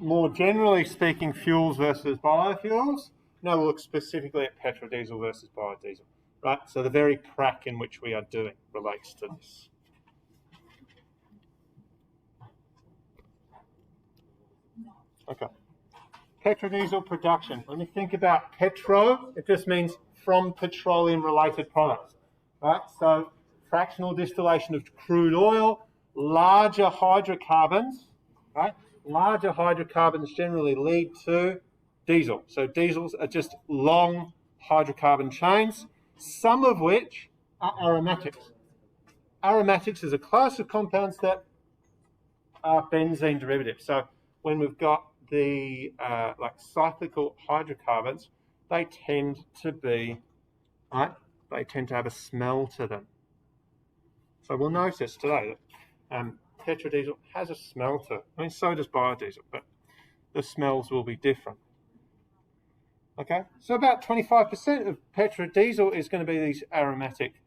more generally speaking, fuels versus biofuels. Now we'll look specifically at petrodiesel versus biodiesel, right? So the very crack in which we are doing relates to this. Okay. Petrodiesel production. When you think about petro, it just means from petroleum-related products, right? So fractional distillation of crude oil, larger hydrocarbons, right? Larger hydrocarbons generally lead to diesel. So diesels are just long hydrocarbon chains, some of which are aromatics. Aromatics is a class of compounds that are benzene derivatives. So when we've got the like cyclical hydrocarbons, they tend to be, right? They tend to have a smell to them. So we'll notice today that petrodiesel has a smell to it. I mean, so does biodiesel, but the smells will be different. Okay, so about 25% of petrodiesel is going to be these aromatic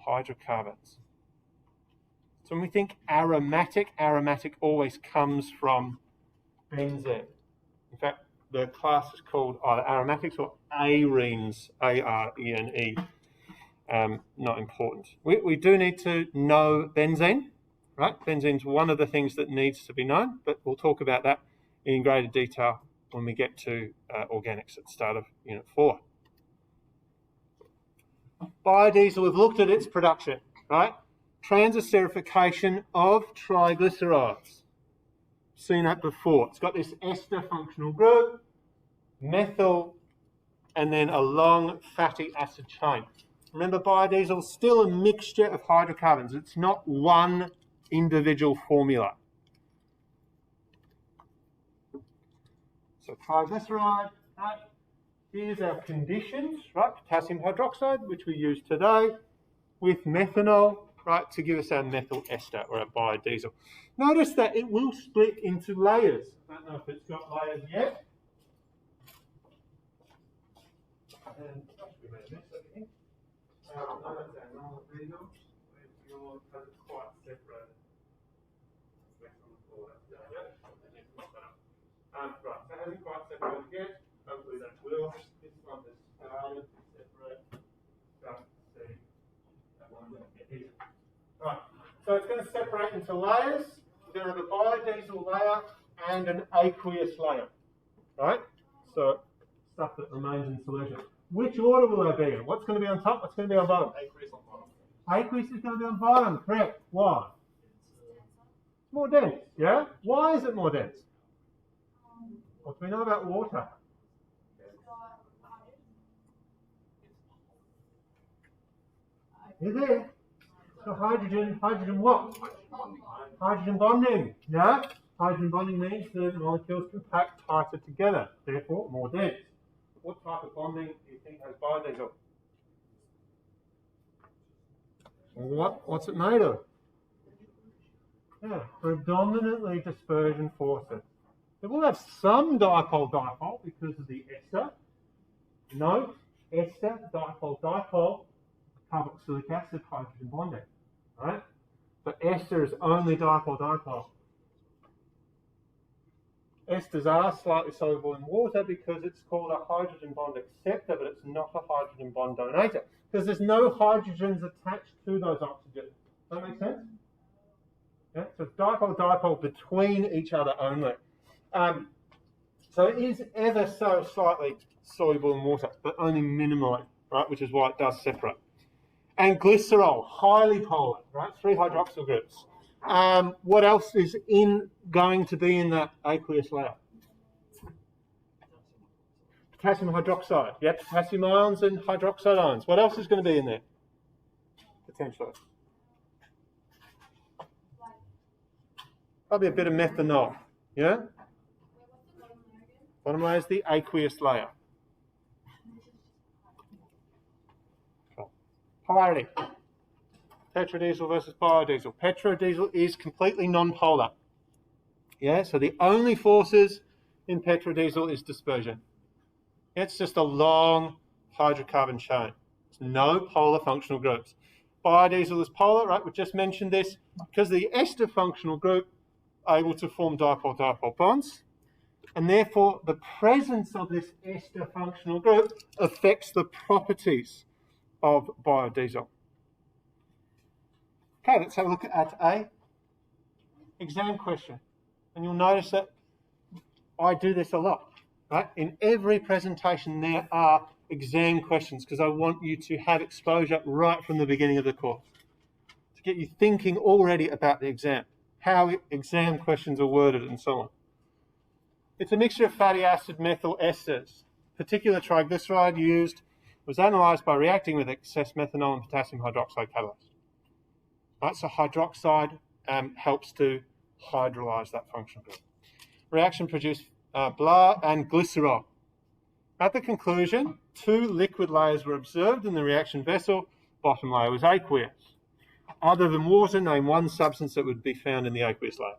hydrocarbons. So when we think aromatic, aromatic always comes from benzene. In fact, the class is called either aromatics or arenes, A-R-E-N-E. Not important. We do need to know benzene, right? Benzene's one of the things that needs to be known, but we'll talk about that in greater detail when we get to organics at the start of Unit 4. Biodiesel, we've looked at its production, right? Transesterification of triglycerides. Seen that before. It's got this ester functional group, methyl, and then a long fatty acid chain. Remember, biodiesel is still a mixture of hydrocarbons. It's not one individual formula. So triglyceride, right? Here's our conditions, right? Potassium hydroxide, which we use today, with methanol, right, to give us our methyl ester or our biodiesel. Notice that it will split into layers. I don't know if it's got layers yet. Right, so it hasn't quite separated yet. Hopefully that will. This one has started to separate. See that one here. Right, so it's going to separate into layers. We're going to have a biodiesel layer and an aqueous layer, right? So stuff that remains in solution. Which order will they be in? What's going to be on top? What's going to be on bottom? Aqueous on bottom. Aqueous is going to be on bottom, correct. Why? It's more dense, yeah? Why is it more dense? What do we know about water? Is it? So hydrogen what? Hydrogen bonding, yeah? Hydrogen bonding means the molecules can pack tighter together, therefore more dense. What type of bonding do you think has biodiesel? What's it made of? Yeah, predominantly dispersion forces. It will have some dipole-dipole because of the ester. Note, ester, dipole-dipole, carboxylic acid, hydrogen bonding, right? But ester is only dipole-dipole. Esters are slightly soluble in water because it's called a hydrogen bond acceptor, but it's not a hydrogen bond donator because there's no hydrogens attached to those oxygens. Does that make sense? Yeah? So it's dipole-dipole between each other only. So it is ever so slightly soluble in water, but only minimally, right? Which is why it does separate. And glycerol, highly polar, right? 3 hydroxyl groups. What else is going to be in that aqueous layer? Potassium hydroxide. Yeah, potassium ions and hydroxide ions. What else is going to be in there? Potentially. Probably a bit of methanol. Yeah? Bottom layer is the aqueous layer. Cool. Polarity. Petrodiesel versus biodiesel. Petrodiesel is completely non-polar. Yeah, so the only forces in petrodiesel is dispersion. It's just a long hydrocarbon chain. There's no polar functional groups. Biodiesel is polar, right? We just mentioned this because the ester functional group able to form dipole-dipole bonds. And therefore, the presence of this ester functional group affects the properties of biodiesel. Okay, let's have a look at a exam question. And you'll notice that I do this a lot, right? In every presentation, there are exam questions because I want you to have exposure right from the beginning of the course to get you thinking already about the exam, how exam questions are worded and so on. It's a mixture of fatty acid methyl esters. Particular triglyceride used was analysed by reacting with excess methanol and potassium hydroxide catalyst. Right, so hydroxide helps to hydrolyse that functional group. Reaction produced blah and glycerol. At the conclusion, 2 liquid layers were observed in the reaction vessel. Bottom layer was aqueous. Other than water, name one substance that would be found in the aqueous layer.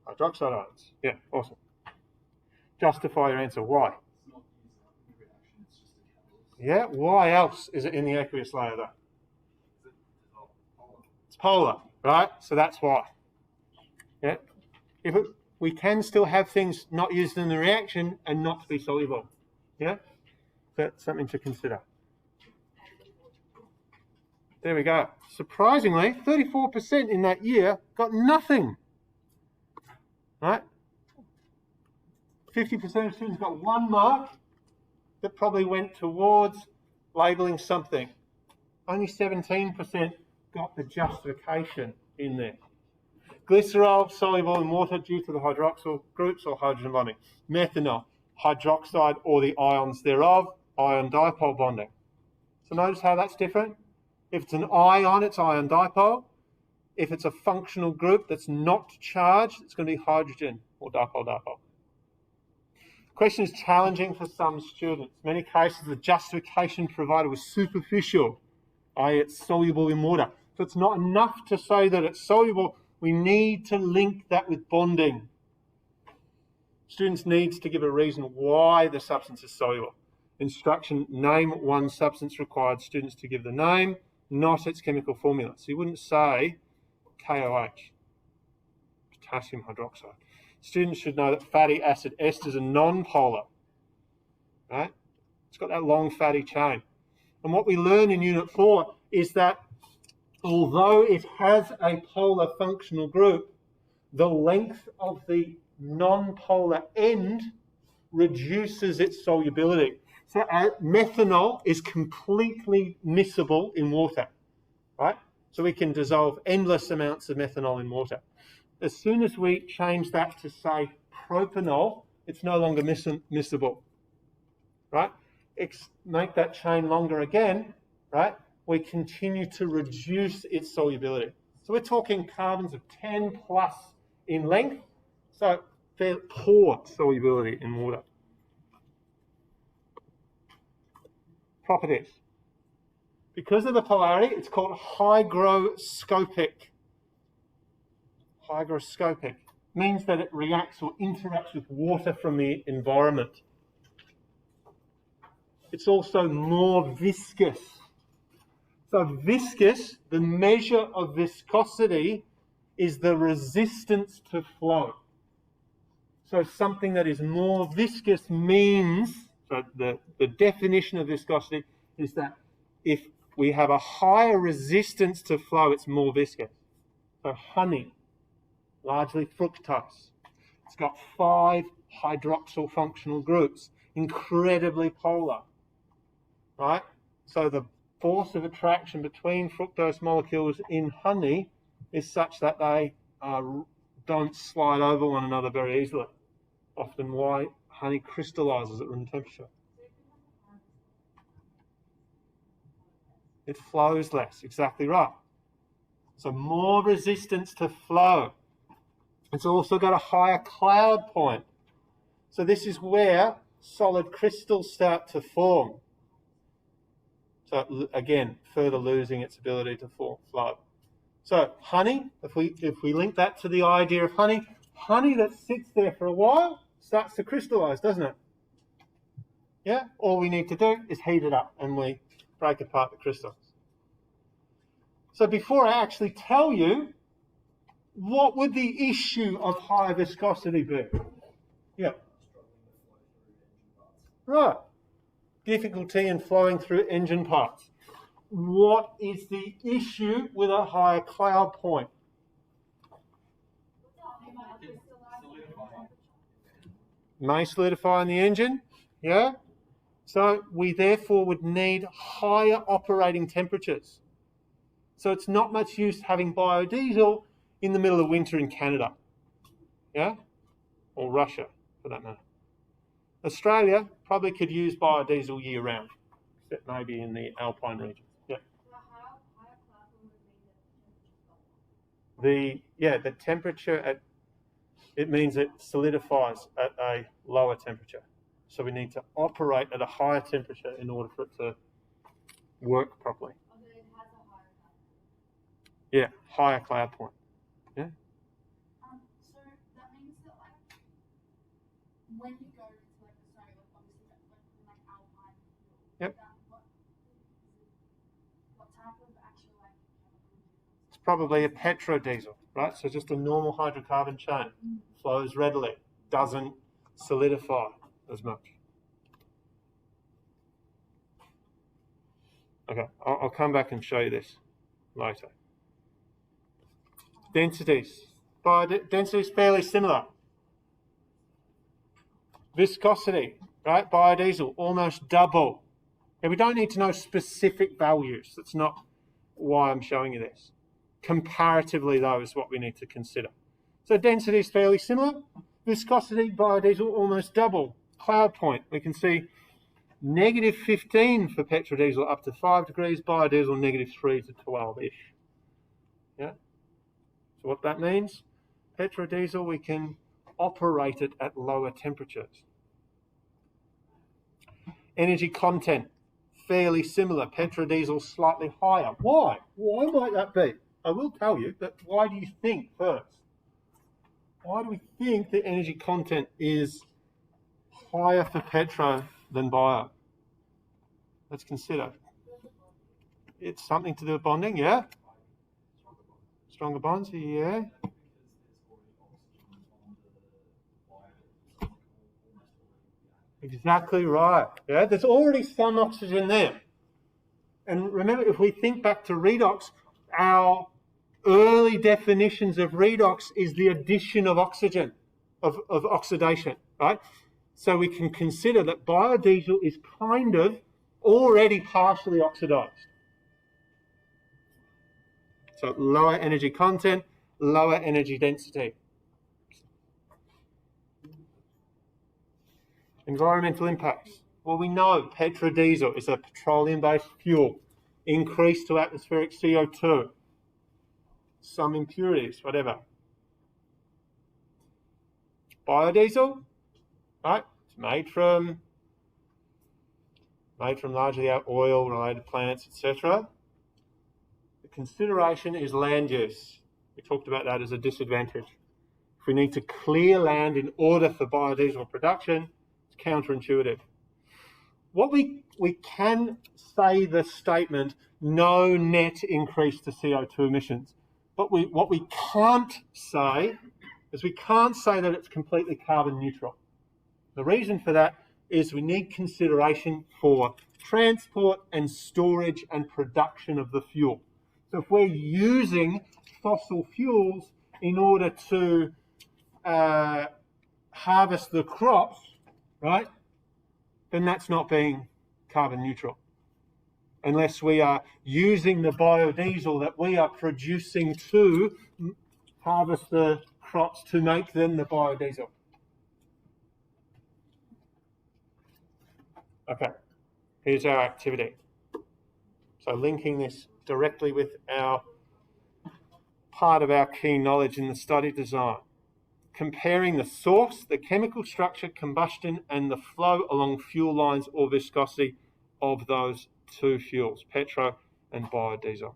Hydroxide ions. Yeah, awesome. Justify your answer. Why? Yeah, why else is it in the aqueous layer though? It's polar, right? So that's why. Yeah. We can still have things not used in the reaction and not to be soluble. Yeah? That's something to consider. There we go. Surprisingly, 34% in that year got nothing. Right? 50% of students got 1 mark that probably went towards labelling something. Only 17% got the justification in there. Glycerol, soluble in water due to the hydroxyl groups or hydrogen bonding. Methanol, hydroxide or the ions thereof, ion dipole bonding. So notice how that's different. If it's an ion, it's ion dipole. If it's a functional group that's not charged, it's going to be hydrogen or dipole-dipole. Question is challenging for some students. In many cases, the justification provided was superficial, i.e. it's soluble in water. So it's not enough to say that it's soluble. We need to link that with bonding. Students need to give a reason why the substance is soluble. Instruction, name one substance required students to give the name, not its chemical formula. So you wouldn't say KOH, potassium hydroxide. Students should know that fatty acid esters are non-polar, right? It's got that long fatty chain. And what we learn in Unit 4 is that although it has a polar functional group, the length of the non-polar end reduces its solubility. So methanol is completely miscible in water, right? So we can dissolve endless amounts of methanol in water. As soon as we change that to, say, propanol, it's no longer miscible, right? Make that chain longer again, right? We continue to reduce its solubility. So we're talking carbons of 10 plus in length, so they're poor solubility in water. Properties. Because of the polarity, it's called hygroscopic. Hygroscopic means that it reacts or interacts with water from the environment. It's also more viscous. So viscous, the measure of viscosity is the resistance to flow. So something that is more viscous means, so the definition of viscosity is that if we have a higher resistance to flow, it's more viscous. So honey, largely fructose. It's got 5 hydroxyl functional groups, incredibly polar, right? So the force of attraction between fructose molecules in honey is such that they don't slide over one another very easily. Often why honey crystallizes at room temperature. It flows less, exactly right. So more resistance to flow. It's also got a higher cloud point. So this is where solid crystals start to form. So again, further losing its ability to flow. So honey, if we link that to the idea of honey that sits there for a while starts to crystallize, doesn't it? Yeah, all we need to do is heat it up and we break apart the crystals. So before I actually tell you, what would the issue of higher viscosity be? Yeah. Right. Difficulty in flowing through engine parts. What is the issue with a higher cloud point? May solidify in the engine, yeah? So we therefore would need higher operating temperatures. So it's not much use having biodiesel in the middle of winter in Canada, yeah? Or Russia, for that matter. Australia probably could use biodiesel year round, except maybe in the alpine regions. Yeah. The temperature it means it solidifies at a lower temperature. So we need to operate at a higher temperature in order for it to work properly. Yeah, higher cloud point. Yeah. So that means that when you go to Australia, obviously alpine, yep. What type of actual chemical? It's probably a petrodiesel, right? So just a normal hydrocarbon chain, flows readily, doesn't solidify as much. Okay, I'll come back and show you this later. Densities. Density is fairly similar. Viscosity, right? Biodiesel, almost double. And we don't need to know specific values. That's not why I'm showing you this. Comparatively, though, is what we need to consider. So density is fairly similar. Viscosity, biodiesel, almost double. Cloud point, we can see negative 15 for petrodiesel up to 5 degrees, biodiesel negative 3 to 12-ish. Yeah. So what that means, petrodiesel, we can operate it at lower temperatures. Energy content, fairly similar. Petrodiesel slightly higher. Why? Why might that be? I will tell you, but why do you think first? Why do we think the energy content is higher for petro than bio? Let's consider. It's something to do with bonding, yeah? Stronger bonds, yeah. Exactly right. Yeah, there's already some oxygen there. And remember, if we think back to redox, our early definitions of redox is the addition of oxygen, of oxidation, right? So we can consider that biodiesel is kind of already partially oxidized. So lower energy content, lower energy density. Environmental impacts. Well, we know petrodiesel is a petroleum-based fuel. Increase to atmospheric CO2. Some impurities, whatever. Biodiesel, right? It's made from largely our oil-related plants, etc. The consideration is land use. We talked about that as a disadvantage. If we need to clear land in order for biodiesel production, it's counterintuitive. What we can say the statement, no net increase to CO2 emissions. But what we can't say is we can't say that it's completely carbon neutral. The reason for that is we need consideration for transport and storage and production of the fuel. So if we're using fossil fuels in order to harvest the crops, right, then that's not being carbon neutral. Unless we are using the biodiesel that we are producing to harvest the crops to make them the biodiesel. Okay, here's our activity. So linking this directly with our part of our key knowledge in the study design. Comparing the source, the chemical structure, combustion, and the flow along fuel lines or viscosity of those two fuels, petro and biodiesel.